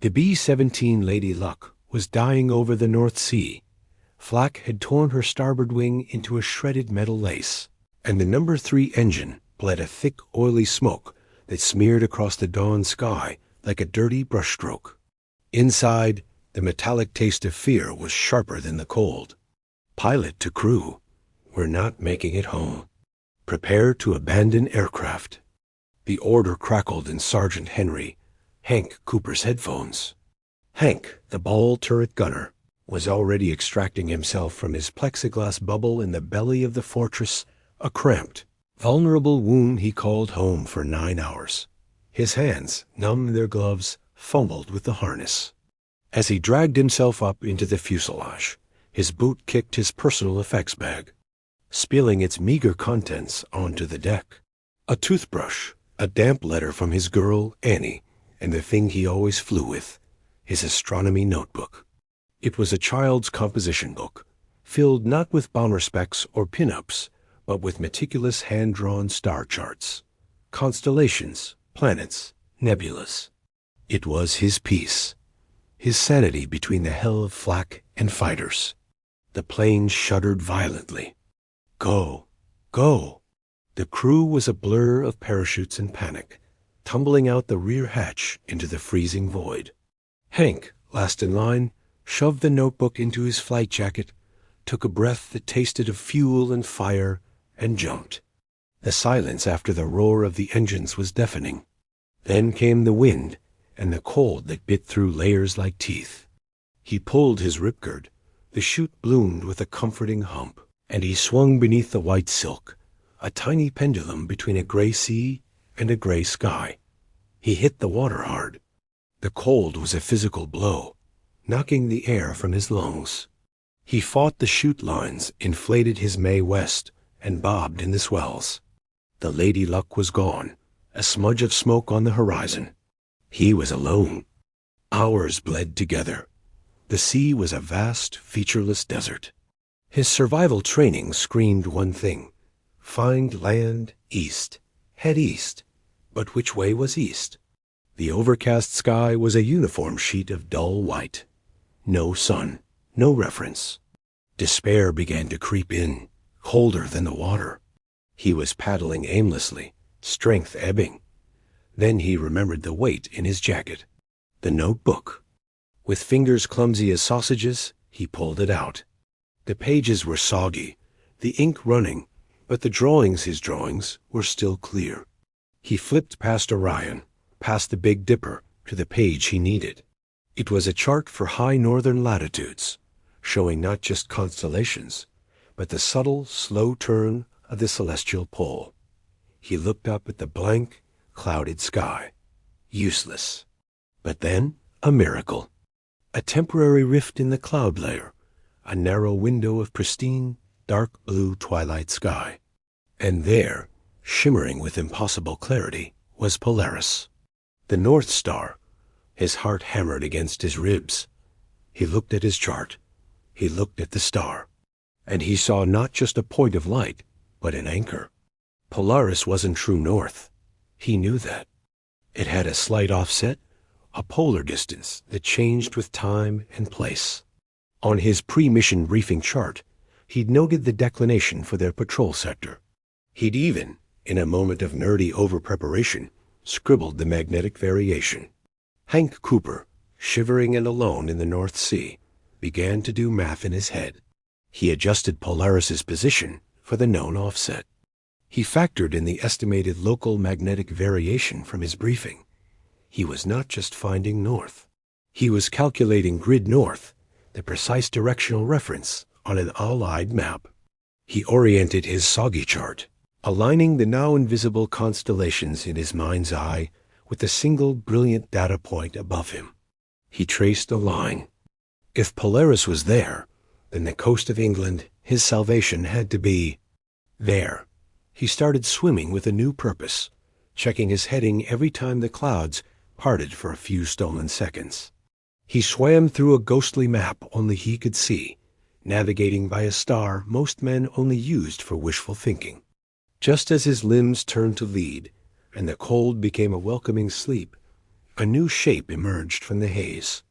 The B-17 Lady Luck was dying over the North Sea. Flak had torn her starboard wing into a shredded metal lace, and the No. 3 engine bled a thick, oily smoke that smeared across the dawn sky like a dirty brushstroke. Inside, the metallic taste of fear was sharper than the cold. Pilot to crew, we're not making it home. Prepare to abandon aircraft. The order crackled in Sergeant Henry, Hank Cooper's headphones. Hank, the ball turret gunner, was already extracting himself from his plexiglass bubble in the belly of the fortress, a cramped, vulnerable wound he called home for 9 hours. His hands, numb in their gloves, fumbled with the harness. As he dragged himself up into the fuselage, his boot kicked his personal effects bag, spilling its meager contents onto the deck. A toothbrush, a damp letter from his girl, Annie, and the thing he always flew with, his astronomy notebook. It was a child's composition book, filled not with bomber specs or pin-ups, but with meticulous hand-drawn star charts, constellations, planets, nebulas. It was his peace, his sanity between the hell of flak and fighters. The plane shuddered violently. Go, go. The crew was a blur of parachutes and panic, tumbling out the rear hatch into the freezing void. Hank, last in line, shoved the notebook into his flight jacket, took a breath that tasted of fuel and fire, and jumped. The silence after the roar of the engines was deafening. Then came the wind and the cold that bit through layers like teeth. He pulled his ripcord. The chute bloomed with a comforting hump, and he swung beneath the white silk, a tiny pendulum between a gray sea and a gray sky. He hit the water hard. The cold was a physical blow, knocking the air from his lungs. He fought the chute lines, inflated his Mae West, and bobbed in the swells. The Lady Luck was gone, a smudge of smoke on the horizon. He was alone. Hours bled together. The sea was a vast, featureless desert. His survival training screamed one thing: find land east, head east. But which way was east? The overcast sky was a uniform sheet of dull white. No sun, no reference. Despair began to creep in, colder than the water. He was paddling aimlessly, strength ebbing. Then he remembered the weight in his jacket. The notebook. With fingers clumsy as sausages, he pulled it out. The pages were soggy, the ink running, but the drawings, his drawings, were still clear. He flipped past Orion, past the Big Dipper, to the page he needed. It was a chart for high northern latitudes, showing not just constellations, but the subtle, slow turn of the celestial pole. He looked up at the blank, clouded sky. Useless. But then, a miracle. A temporary rift in the cloud layer, a narrow window of pristine, dark blue twilight sky. And there, shimmering with impossible clarity, was Polaris, the North Star. His heart hammered against his ribs. He looked at his chart. He looked at the star. And he saw not just a point of light, but an anchor. Polaris wasn't true north. He knew that. It had a slight offset, a polar distance that changed with time and place. On his pre-mission briefing chart, he'd noted the declination for their patrol sector. He'd even, in a moment of nerdy over-preparation, scribbled the magnetic variation. Hank Cooper, shivering and alone in the North Sea, began to do math in his head. He adjusted Polaris's position for the known offset. He factored in the estimated local magnetic variation from his briefing. He was not just finding north. He was calculating grid north, the precise directional reference on an all-eyed map. He oriented his soggy chart, aligning the now invisible constellations in his mind's eye with a single brilliant data point above him. He traced a line. If Polaris was there, then the coast of England, his salvation, had to be there. He started swimming with a new purpose, checking his heading every time the clouds parted for a few stolen seconds. He swam through a ghostly map only he could see, navigating by a star most men only used for wishful thinking. Just as his limbs turned to lead, and the cold became a welcoming sleep, A new shape emerged from the haze.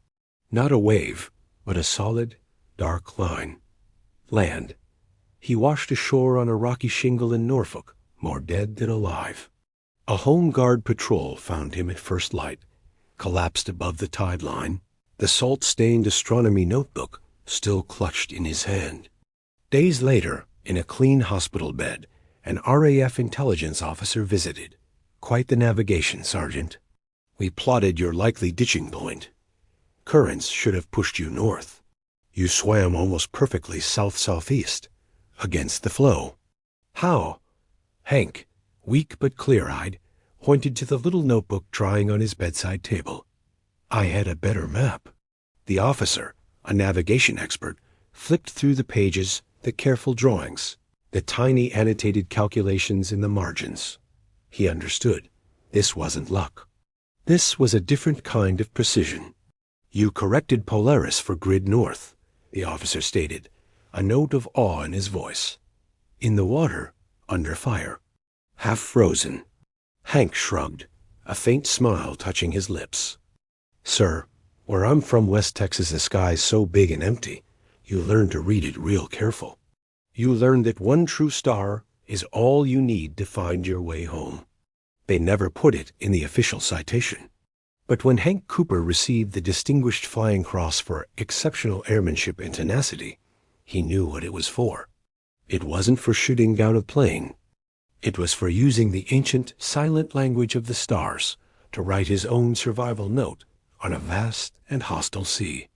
Not a wave, but a solid, dark line. Land. He washed ashore on a rocky shingle in Norfolk, more dead than alive. A Home Guard patrol found him at first light, collapsed above the tide line, the salt-stained astronomy notebook still clutched in his hand. Days later, in a clean hospital bed, an RAF intelligence officer visited. "Quite the navigation, Sergeant. We plotted your likely ditching point. Currents should have pushed you north. You swam almost perfectly south-southeast, against the flow." "How?" Hank, weak but clear-eyed, pointed to the little notebook drying on his bedside table. "I had a better map." The officer, a navigation expert, flicked through the pages, the careful drawings, the tiny annotated calculations in the margins. He understood. This wasn't luck. This was a different kind of precision. "You corrected Polaris for grid north," the officer stated, a note of awe in his voice. "In the water, under fire. Half frozen." Hank shrugged, a faint smile touching his lips. "Sir, where I'm from, West Texas, the sky's so big and empty, you learn to read it real careful. You learn that one true star is all you need to find your way home." They never put it in the official citation. But when Hank Cooper received the Distinguished Flying Cross for exceptional airmanship and tenacity, he knew what it was for. It wasn't for shooting down a plane. It was for using the ancient, silent language of the stars to write his own survival note on a vast and hostile sea.